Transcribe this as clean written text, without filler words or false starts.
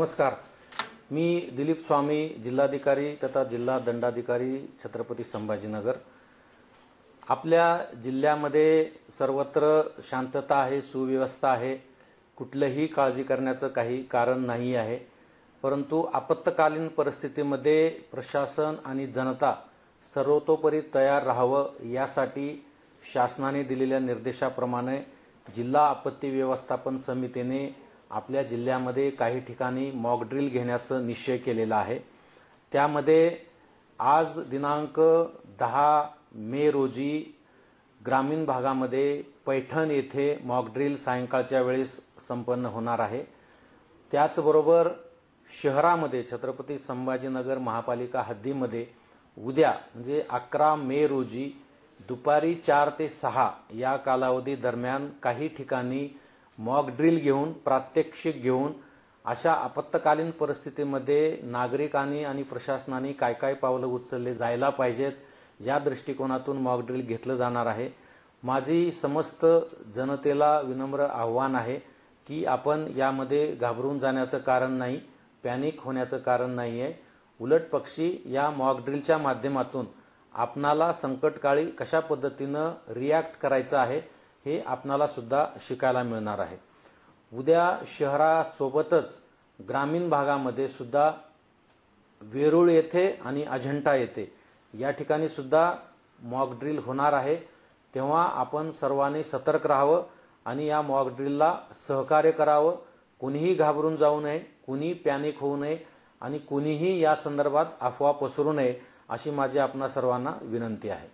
नमस्कार। मी दिलीप स्वामी, जिल्हाधिकारी तथा जिल्हा दंडाधिकारी छत्रपती संभाजीनगर। आपल्या जिल्ह्यामध्ये सर्वत्र शांतता आहे, सुव्यवस्था आहे, कुठलीही काळजी करण्याचं काही कारण नाही आहे। परंतु आपत्कालीन परिस्थितीमध्ये प्रशासन आणि जनता सर्वतोपरी तयार राहावं यासाठी शासनाने दिलेल्या निर्देशाप्रमाणे जिल्हा आपत्ती व्यवस्थापन समितीने आपल्या जिल्ह्यामध्ये काही ठिकाणी मॉक ड्रिल घेण्याचा निश्चय केलेला आहे। त्यामध्ये आज दिनांक 10 मे रोजी ग्रामीण भागामध्ये पैठण येथे मॉक ड्रिल सायंकाळच्या वेळेस संपन्न होणार आहे। त्याचबरोबर शहरामध्ये छत्रपती संभाजीनगर महापालिका हद्दीमध्ये उद्या म्हणजे 11 मे रोजी दुपारी 4 ते 6 या कालावधी दरम्यान काही ठिकाणी मॉक ड्रिल घेऊन प्रात्यक्षिक घेऊन अशा आपत्कालीन परिस्थितीमध्ये नागरिकांनी आणि प्रशासनाने काय काय पावलं उचलले जायला पाहिजेत या दृष्टिकोनातून मॉक ड्रिल घेतलं जाणार आहे। माझी समस्त जनतेला विनम्र आव्हान आहे की आपण यामध्ये घाबरून जाण्याचं कारण नाही, पॅनिक होण्याचं कारण नाही आहे। उलट पक्षी या मॉक ड्रिलच्या माध्यमातून आपणाला संकटकाळी कशा पद्धतीने रिॲक्ट करायचं आहे हे आपणाला सुद्धा शिकायला मिळणार आहे। उद्या शहरासोबतच ग्रामीण भागामध्ये सुद्धा वेरूळ येथे आणि अजंठा येथे या ठिकाणी सुद्धा मॉक ड्रिल होणार आहे। तेव्हा आपण सर्वांनी सतर्क राहावं आणि या मॉक ड्रिलला सहकार्य करावं। कोणीही घाबरून जाऊ नये, कोणी पॅनिक होऊ नये आणि कोणीही या संदर्भात अफवा पसरू नये अशी माझी आपणा सर्वांना विनंती आहे।